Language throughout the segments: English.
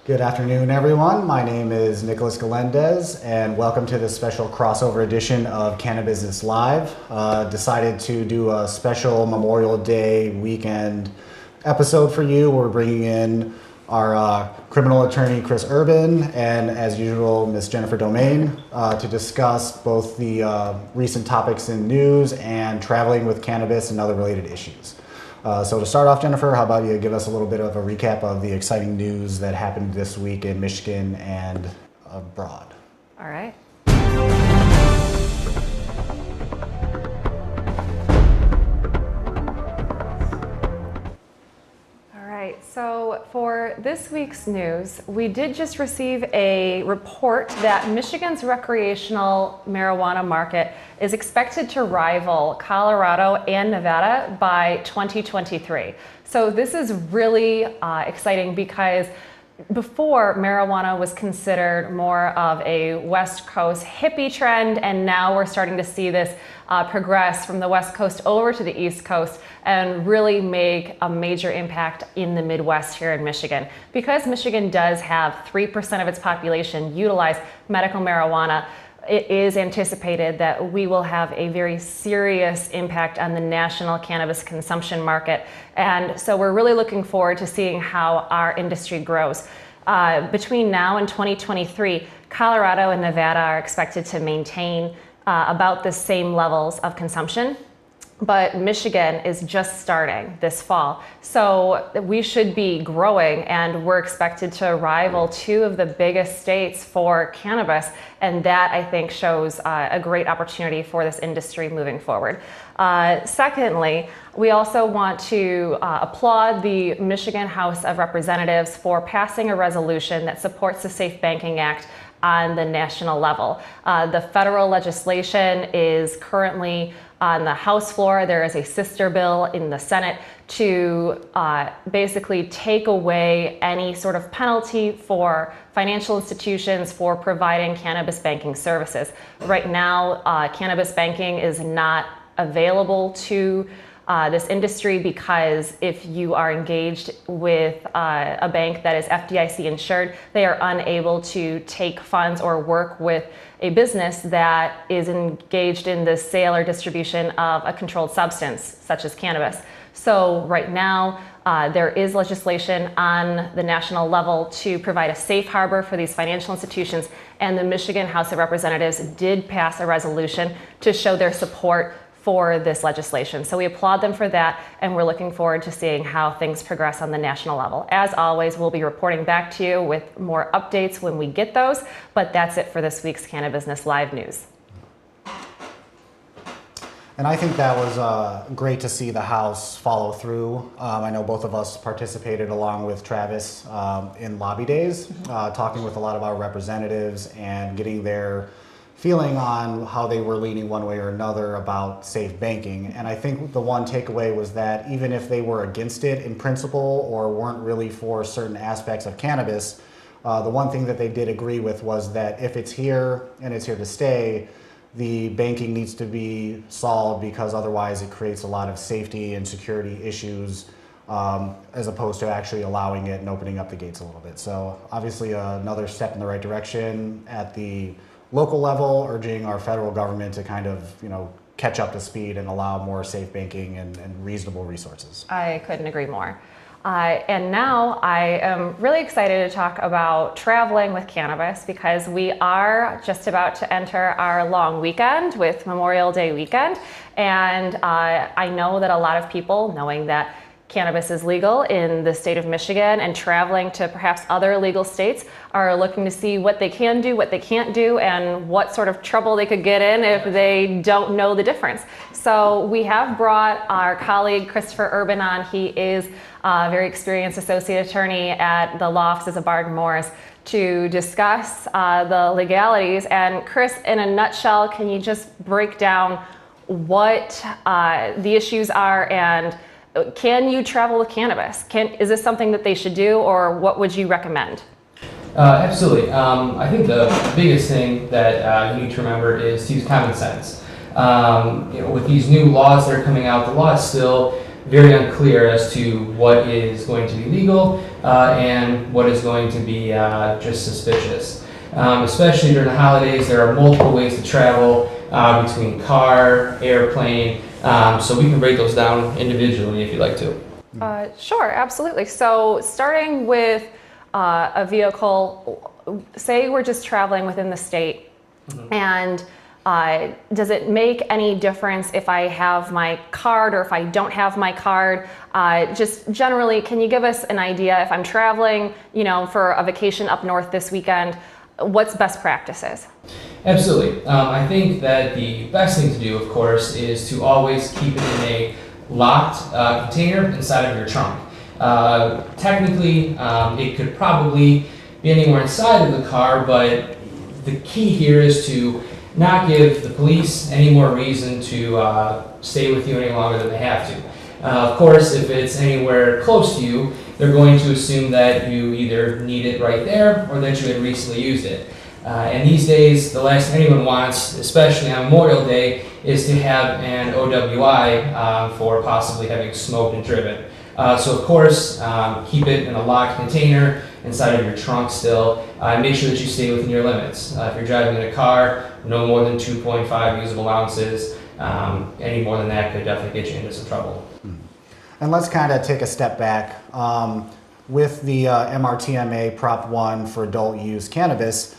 Good afternoon, everyone. My name is Nicholas Galendez, and welcome to this special crossover edition of Cannabis Live. Decided to do a special Memorial Day weekend episode for you. We're bringing in our criminal attorney, Chris Urban, and as usual, Ms. Jennifer Domingue, to discuss both the recent topics in news and traveling with cannabis and other related issues. So to start off, Jennifer, how about you give us a little bit of a recap of the exciting news that happened this week in Michigan and abroad? All right. So for this week's news, we did just receive a report that Michigan's recreational marijuana market is expected to rival Colorado and Nevada by 2023. So this is really exciting because before, marijuana was considered more of a West Coast hippie trend, and now we're starting to see this progress from the West Coast over to the East Coast and really make a major impact in the Midwest here in Michigan. Because Michigan does have 3% of its population utilize medical marijuana, it is anticipated that we will have a very serious impact on the national cannabis consumption market. And so we're really looking forward to seeing how our industry grows. Between now and 2023, Colorado and Nevada are expected to maintain about the same levels of consumption. But Michigan is just starting this fall. So we should be growing, and we're expected to rival two of the biggest states for cannabis. And that, I think, shows a great opportunity for this industry moving forward. Secondly, we also want to applaud the Michigan House of Representatives for passing a resolution that supports the Safe Banking Act on the national level. The federal legislation is currently on the House floor. There is a sister bill in the Senate to basically take away any sort of penalty for financial institutions for providing cannabis banking services. Right now, cannabis banking is not available to this industry because if you are engaged with a bank that is FDIC insured, they are unable to take funds or work with a business that is engaged in the sale or distribution of a controlled substance, such as cannabis. So right now, there is legislation on the national level to provide a safe harbor for these financial institutions, and the Michigan House of Representatives did pass a resolution to show their support for this legislation. So we applaud them for that, and we're looking forward to seeing how things progress on the national level. As always, we'll be reporting back to you with more updates when we get those, but that's it for this week's Cannabis Live news. And I think that was great to see the House follow through. I know both of us participated along with Travis in lobby days, talking with a lot of our representatives and getting their feeling on how they were leaning one way or another about safe banking. And I think the one takeaway was that even if they were against it in principle or weren't really for certain aspects of cannabis, the one thing that they did agree with was that if it's here and it's here to stay, the banking needs to be solved because otherwise it creates a lot of safety and security issues as opposed to actually allowing it and opening up the gates a little bit. So obviously another step in the right direction at the local level, urging our federal government to kind of, catch up to speed and allow more safe banking and reasonable resources. I couldn't agree more. And now I am really excited to talk about traveling with cannabis because we are just about to enter our long weekend with Memorial Day weekend. And I know that a lot of people, knowing that cannabis is legal in the state of Michigan and traveling to perhaps other legal states, are looking to see what they can do, what they can't do, and what sort of trouble they could get in if they don't know the difference. So we have brought our colleague Christopher Urban on. He is a very experienced associate attorney at the law offices of Barton Morris to discuss the legalities. And Chris, in a nutshell, can you just break down what the issues are and can you travel with cannabis? Is this something that they should do, or what would you recommend? Absolutely. I think the biggest thing that you need to remember is to use common sense. With these new laws that are coming out, the law is still very unclear as to what is going to be legal and what is going to be just suspicious. Especially during the holidays, there are multiple ways to travel between car, airplane, so we can break those down individually if you'd like to. Sure, absolutely. So starting with a vehicle, say we're just traveling within the state, and does it make any difference if I have my card or if I don't have my card? Just generally, can you give us an idea if I'm traveling, for a vacation up north this weekend, what's best practices? Absolutely. I think that the best thing to do, of course, is to always keep it in a locked container inside of your trunk. Technically, it could probably be anywhere inside of the car, but the key here is to not give the police any more reason to stay with you any longer than they have to. Of course, if it's anywhere close to you, they're going to assume that you either need it right there or that you had recently used it. And these days, the last thing anyone wants, especially on Memorial Day, is to have an OWI for possibly having smoked and driven. So of course, keep it in a locked container inside of your trunk still, and make sure that you stay within your limits. If you're driving in a car, no more than 2.5 usable ounces. Any more than that could definitely get you into some trouble. And let's kind of take a step back. With the MRTMA Prop 1 for adult use cannabis,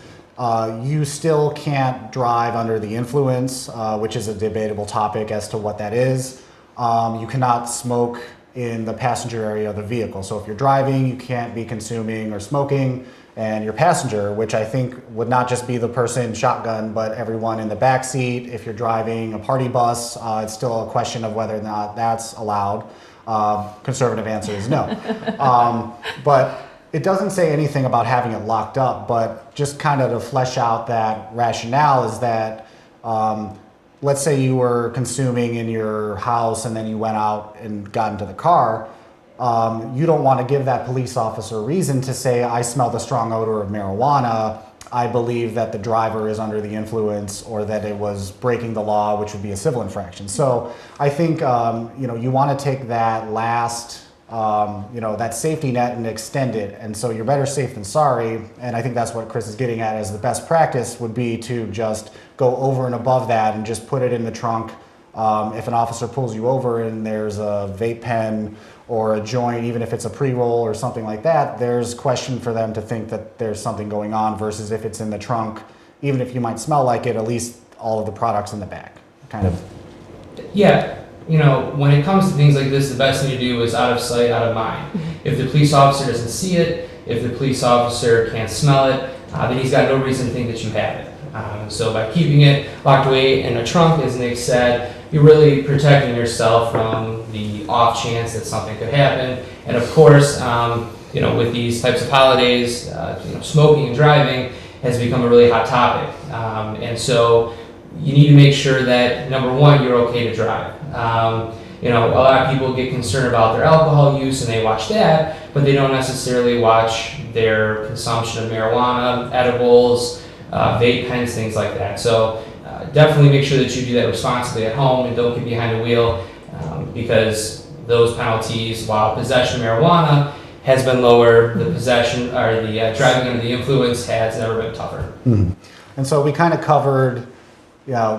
you still can't drive under the influence, which is a debatable topic as to what that is. You cannot smoke in the passenger area of the vehicle. So if you're driving, you can't be consuming or smoking, and your passenger, which I think would not just be the person shotgun, but everyone in the back seat. If you're driving a party bus, it's still a question of whether or not that's allowed. Conservative answer is no. But it doesn't say anything about having it locked up, but just kind of to flesh out that rationale is that let's say you were consuming in your house and then you went out and got into the car. You don't want to give that police officer a reason to say, I smell the strong odor of marijuana. I believe that the driver is under the influence or that it was breaking the law, which would be a civil infraction. So I think you want to take that last that safety net and extend it. And so you're better safe than sorry. And I think that's what Chris is getting at, as the best practice would be to just go over and above that and just put it in the trunk. If an officer pulls you over and there's a vape pen or a joint, even if it's a pre-roll or something like that, there's question for them to think that there's something going on, versus if it's in the trunk, even if you might smell like it, at least all of the products in the back, kind of. Yeah. When it comes to things like this, the best thing to do is out of sight, out of mind. If the police officer doesn't see it, if the police officer can't smell it, then he's got no reason to think that you have it. So by keeping it locked away in a trunk, as Nick said, you're really protecting yourself from the off chance that something could happen. And of course, with these types of holidays, smoking and driving has become a really hot topic. And so you need to make sure that, number one, you're okay to drive. A lot of people get concerned about their alcohol use and they watch that, but they don't necessarily watch their consumption of marijuana, edibles, vape pens, things like that. So definitely make sure that you do that responsibly at home and don't get behind the wheel, because those penalties, while possession of marijuana has been lower, the possession or the driving under the influence has never been tougher. Mm-hmm. And so we kind of covered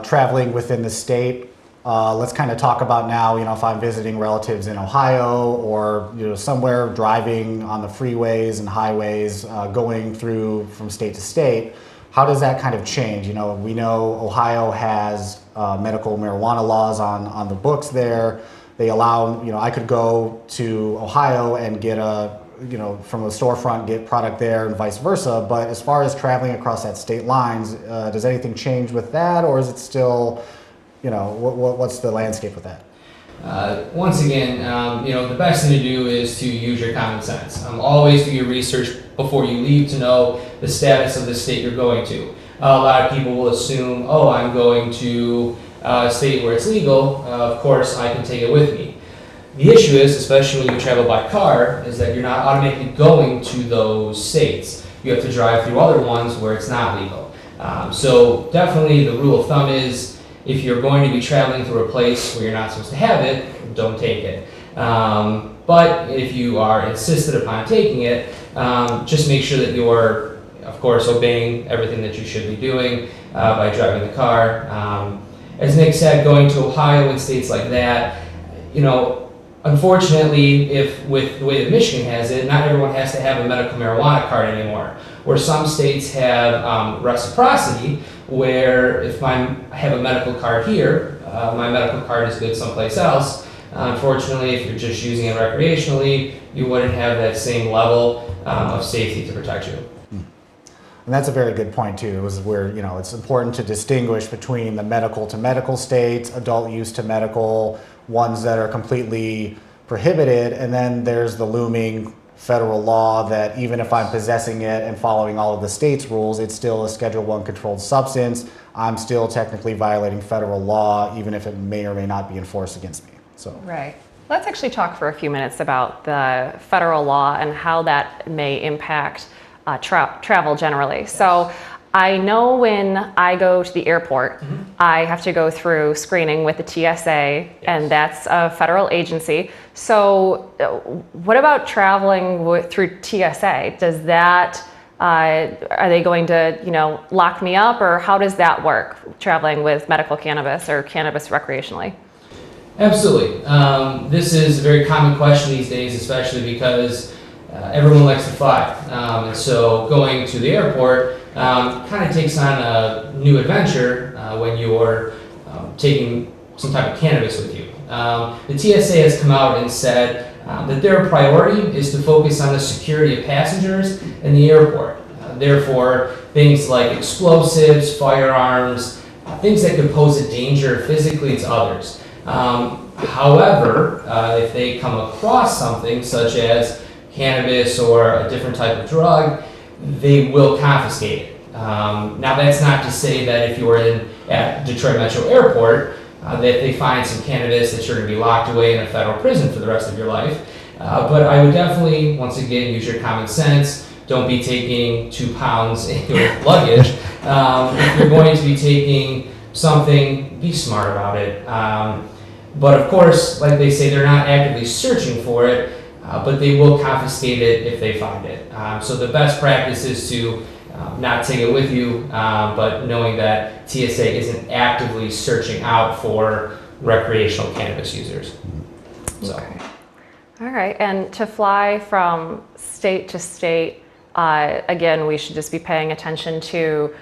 traveling within the state. Let's kind of talk about now, if I'm visiting relatives in Ohio or, somewhere driving on the freeways and highways, going through from state to state, how does that kind of change? We know Ohio has medical marijuana laws on the books there. They allow, I could go to Ohio and get from a storefront, get product there and vice versa. But as far as traveling across that state lines, does anything change with that, or is it still, what's the landscape with that? Once again, the best thing to do is to use your common sense. Always do your research before you leave to know the status of the state you're going to. A lot of people will assume, I'm going to a state where it's legal, of course I can take it with me. The issue is, especially when you travel by car, is that you're not automatically going to those states. You have to drive through other ones where it's not legal. So definitely the rule of thumb is, if you're going to be traveling through a place where you're not supposed to have it, don't take it. But if you are insisted upon taking it, just make sure that you're, of course, obeying everything that you should be doing by driving the car. As Nick said, going to Ohio and states like that, unfortunately, if with the way that Michigan has it, not everyone has to have a medical marijuana card anymore. Where some states have reciprocity, where if I have a medical card here, my medical card is good someplace else. Unfortunately, if you're just using it recreationally, you wouldn't have that same level of safety to protect you. And that's a very good point too, is where, it's important to distinguish between the medical to medical states, adult use to medical, ones that are completely prohibited, and then there's the looming federal law that even if I'm possessing it and following all of the state's rules, it's still a Schedule I controlled substance. I'm still technically violating federal law, even if it may or may not be enforced against me. So. Right. Let's actually talk for a few minutes about the federal law and how that may impact travel generally. So I know when I go to the airport, I have to go through screening with the TSA, and that's a federal agency. So what about traveling through TSA? Does that, are they going to, lock me up, or how does that work, traveling with medical cannabis or cannabis recreationally? Absolutely. This is a very common question these days, especially because everyone likes to fly. And so going to the airport kind of takes on a new adventure when you're taking some type of cannabis with you. The TSA has come out and said that their priority is to focus on the security of passengers in the airport. Therefore, things like explosives, firearms, things that could pose a danger physically to others. However, if they come across something such as cannabis or a different type of drug, they will confiscate it. Now, that's not to say that if you're at Detroit Metro Airport, that they find some cannabis that you're going to be locked away in a federal prison for the rest of your life. But I would definitely, once again, use your common sense. Don't be taking 2 pounds in your luggage. If you're going to be taking something, be smart about it. But of course, like they say, they're not actively searching for it, but they will confiscate it if they find it. So the best practice is to not take it with you, but knowing that TSA isn't actively searching out for recreational cannabis users. So. Okay. All right, and to fly from state to state, again, we should just be paying attention to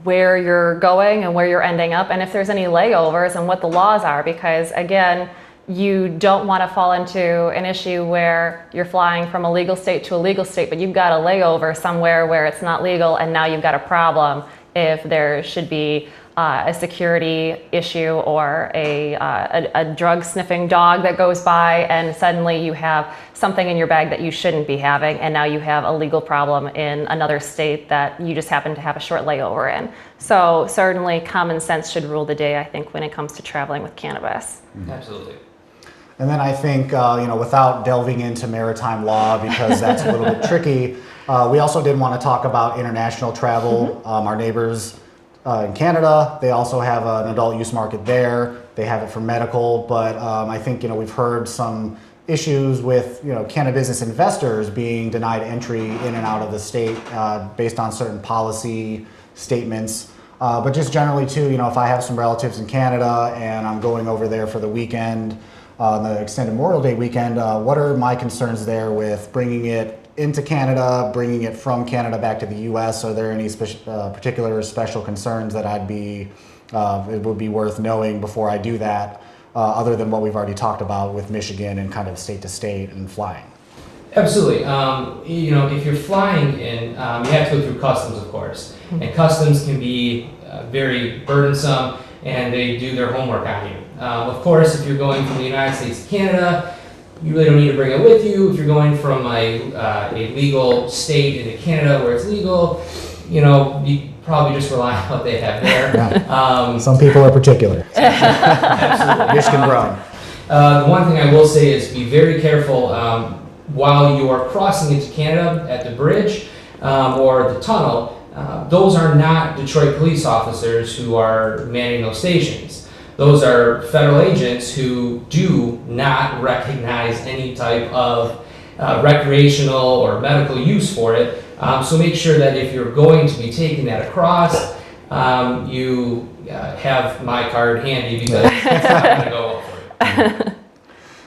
where you're going and where you're ending up, and if there's any layovers and what the laws are, because again, you don't want to fall into an issue where you're flying from a legal state to a legal state, but you've got a layover somewhere where it's not legal, and now you've got a problem if there should be a security issue or a drug sniffing dog that goes by, and suddenly you have something in your bag that you shouldn't be having, and now you have a legal problem in another state that you just happen to have a short layover in. So certainly common sense should rule the day, I think, when it comes to traveling with cannabis. Absolutely. And then I think, without delving into maritime law, because that's a little bit tricky, we also did want to talk about international travel. Our neighbors in Canada, they also have an adult use market there. They have it for medical, but I think, we've heard some issues with, cannabis investors being denied entry in and out of the state based on certain policy statements. But just generally too, if I have some relatives in Canada and I'm going over there for the weekend, the extended Memorial Day weekend, what are my concerns there with bringing it into Canada, bringing it from Canada back to the U.S.? Are there any particular special concerns that it would be worth knowing before I do that, other than what we've already talked about with Michigan and kind of state to state and flying? Absolutely. If you're flying in, you have to go through customs, of course, and customs can be very burdensome, and they do their homework on you. Of course, if you're going from the United States to Canada, you really don't need to bring it with you. If you're going from a legal state into Canada where it's legal, you probably just rely on what they have there. Yeah. Some people are particular. Absolutely. Michigan grown. The one thing I will say is be very careful while you are crossing into Canada at the bridge or the tunnel. Those are not Detroit police officers who are manning those stations. those are federal agents who do not recognize any type of recreational or medical use for it. So make sure that if you're going to be taking that across, you have my card handy, because it's not going to go up for you.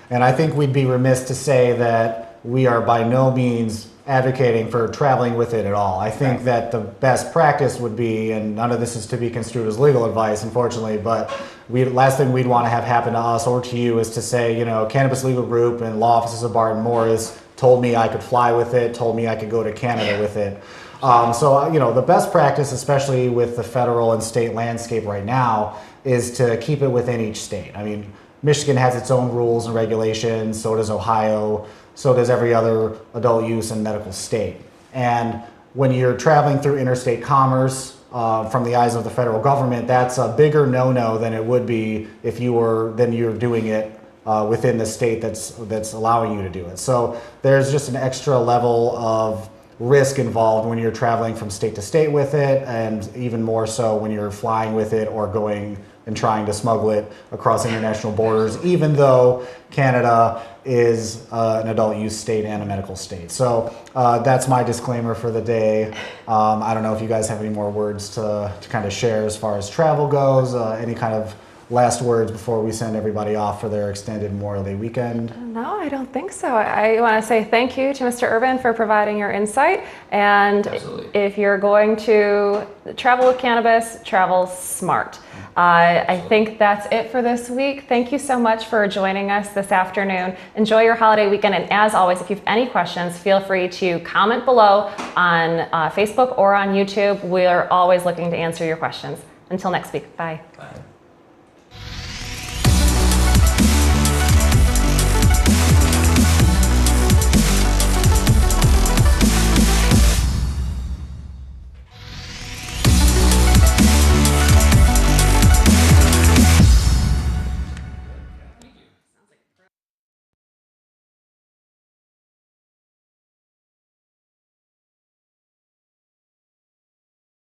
And I think we'd be remiss to say that we are by no means advocating for traveling with it at all. I think that the best practice would be, and none of this is to be construed as legal advice, unfortunately, but last thing we'd want to have happen to us or to you is to say, you know, Cannabis Legal Group and law offices of Barton Morris told me I could fly with it, told me I could go to Canada with it. So, you know, the best practice, especially with the federal and state landscape right now, is to keep it within each state. I mean, Michigan has its own rules and regulations, so does Ohio, so does every other adult use and medical state. And when you're traveling through interstate commerce, from the eyes of the federal government, that's a bigger no-no than it would be if you're doing it within the state that's allowing you to do it. So there's just an extra level of risk involved when you're traveling from state to state with it, and even more so when you're flying with it or going and trying to smuggle it across international borders, even though Canada is an adult use state and a medical state. So that's my disclaimer for the day. I don't know if you guys have any more words to kind of share as far as travel goes, any kind of last words before we send everybody off for their extended Memorial Day weekend? No, I don't think so. I want to say thank you to Mr. Urban for providing your insight. And Absolutely. if you're going to travel with cannabis, travel smart. I think that's it for this week. Thank you so much for joining us this afternoon. Enjoy your holiday weekend. And as always, if you have any questions, feel free to comment below on Facebook or on YouTube. We're always looking to answer your questions. Until next week, bye. Bye.